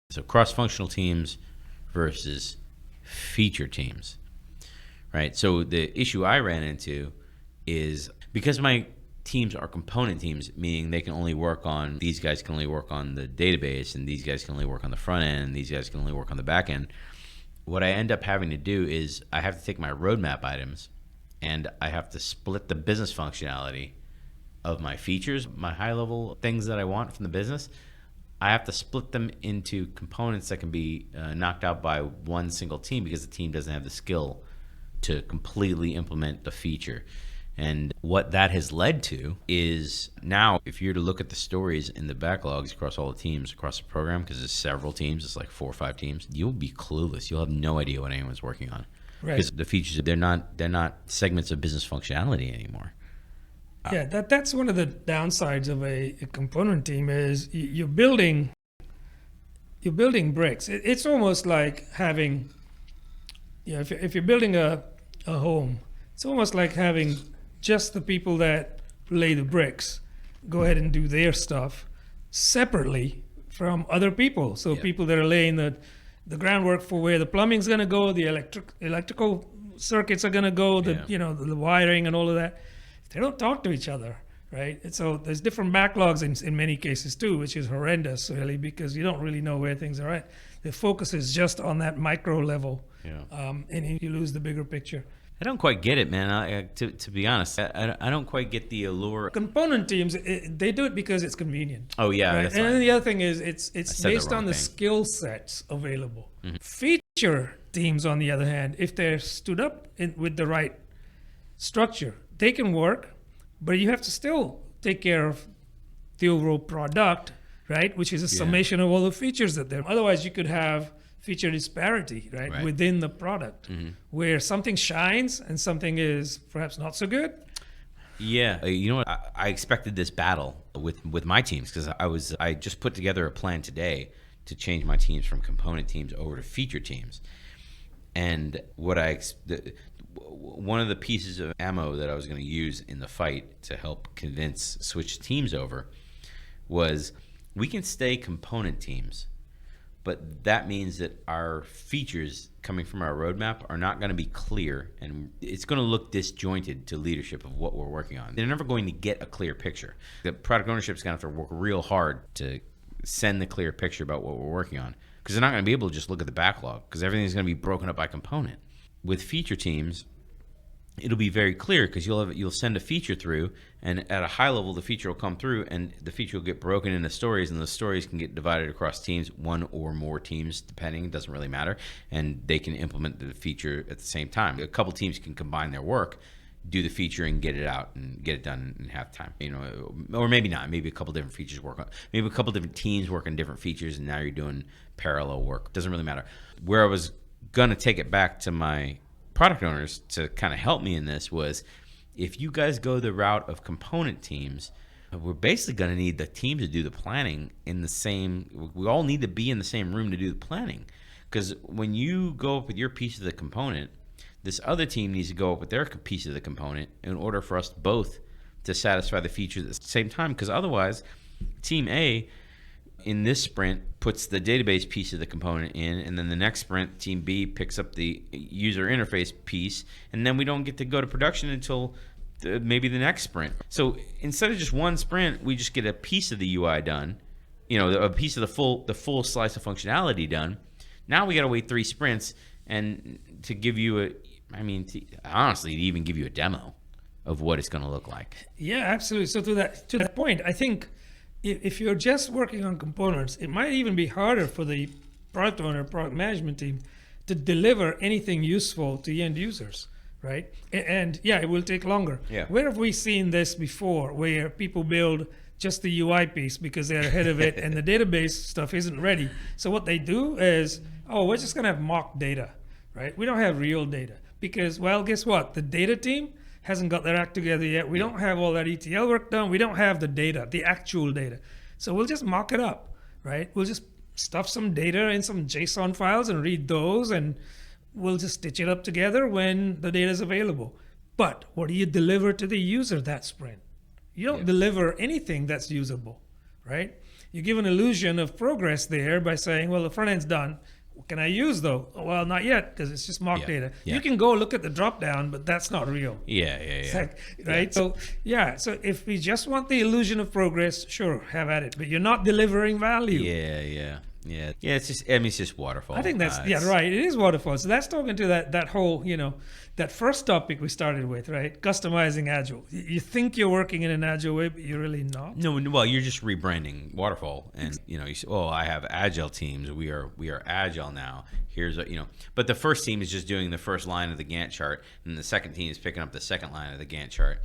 So cross-functional teams versus feature teams, right? So the issue I ran into is because my teams are component teams, meaning they can only work on, these guys can only work on the database, and these guys can only work on the front end, and these guys can only work on the back end. What I end up having to do is I have to take my roadmap items and I have to split the business functionality of my features, my high-level things that I want from the business. I have to split them into components that can be knocked out by one single team because the team doesn't have the skill to completely implement the feature. And what that has led to is now, if you're to look at the stories in the backlogs across all the teams across the program, because there's several teams, it's like 4 or 5 teams, you'll be clueless. You'll have no idea what anyone's working on. Right. Because the features, they're not segments of business functionality anymore. Yeah, that's one of the downsides of a component team is you're building bricks. It's almost like having, if you're building a home, it's almost like having just the people that lay the bricks go ahead and do their stuff separately from other people. So people that are laying the groundwork for where the plumbing's going to go, the electrical circuits are going to go, the wiring and all of that. They don't talk to each other, right? And so there's different backlogs in many cases too, which is horrendous really, because you don't really know where things are at. The focus is just on that micro level, and you lose the bigger picture. I don't quite get it, man. To be honest, I don't quite get the allure. Component teams, they do it because it's convenient. Oh yeah, right? that's And right. then the other thing is it's based on the thing. skill sets available. Mm-hmm. Feature teams, on the other hand, if they're stood up with the right structure, they can work, but you have to still take care of the overall product, right? Which is a summation of all the features that there. Otherwise, you could have feature disparity, right? Within the product, where something shines and something is perhaps not so good. Yeah, you know what? I expected this battle with my teams because I just put together a plan today to change my teams from component teams over to feature teams, and one of the pieces of ammo that I was going to use in the fight to help switch teams over was we can stay component teams, but that means that our features coming from our roadmap are not going to be clear, and it's going to look disjointed to leadership of what we're working on. They're never going to get a clear picture. The product ownership's going to have to work real hard to send the clear picture about what we're working on, because they're not going to be able to just look at the backlog because everything's going to be broken up by component. With feature teams, it'll be very clear because you'll send a feature through, and at a high level, the feature will come through, and the feature will get broken into stories, and the stories can get divided across teams, one or more teams, depending. It doesn't really matter, and they can implement the feature at the same time. A couple teams can combine their work, do the feature, and get it out and get it done in half time. Or maybe not. Maybe a couple different features work on. Maybe a couple different teams work on different features, and now you're doing parallel work. Doesn't really matter. Where I was gonna take it back to my product owners to kind of help me in this was, if you guys go the route of component teams, we're basically going to need the team to do the planning in the same. We all need to be in the same room to do the planning, because when you go up with your piece of the component, this other team needs to go up with their piece of the component in order for us both to satisfy the features at the same time. Because otherwise, team A in this sprint puts the database piece of the component in, and then the next sprint, team B picks up the user interface piece, and then we don't get to go to production until maybe the next sprint. So instead of just one sprint, we just get a piece of the UI done, a piece of the full slice of functionality done. Now we got to wait 3 sprints and to give you honestly, to even give you a demo of what it's going to look like. Yeah, absolutely. So to that point, I think if you're just working on components, it might even be harder for the product owner, product management team to deliver anything useful to the end users, right? And it will take longer. Yeah. Where have we seen this before, where people build just the UI piece because they're ahead of it and the database stuff isn't ready? So what they do is, we're just going to have mock data, right? We don't have real data because, well, guess what? The data team hasn't got their act together yet. We don't have all that ETL work done. We don't have the data, the actual data. So we'll just mock it up, right? We'll just stuff some data in some JSON files and read those, and we'll just stitch it up together when the data is available. But what do you deliver to the user that sprint? You don't deliver anything that's usable, right? You give an illusion of progress there by saying, well, the front end's done. What can I use though? Well, not yet, because it's just mock data. Yeah. You can go look at the drop down, but that's not real. Yeah. It's like, right? So if we just want the illusion of progress, sure, have at it. But you're not delivering value. Yeah. It's just, I mean, it's just waterfall. I think that's right. It is waterfall. So that's talking to that whole, that first topic we started with, right? Customizing Agile. You think you're working in an Agile way, but you're really not. No, well, you're just rebranding waterfall, and you say, "Oh, I have Agile teams. We are Agile now." Here's but the first team is just doing the first line of the Gantt chart, and the second team is picking up the second line of the Gantt chart.